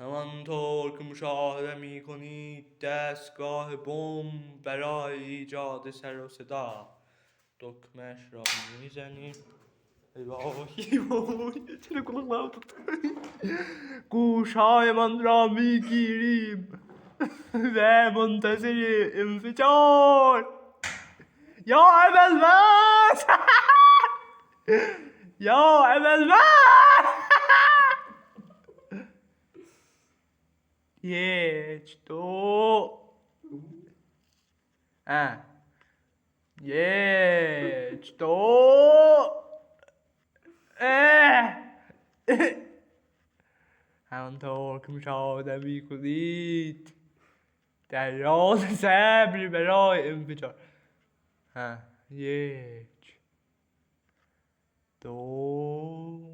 همانطور که مشاهده می کنید دستگاه بمب برای ایجاد سر و صدا دکمه‌اش را میزنیم. ای وای چرا کلاه گوش‌هایمان را میگیریم و منتظر انفجار. یا اولوز یا اولوز یک دو یک دو همانطور که مشاهده میکنید در راز صبر برای انفجار. یک دو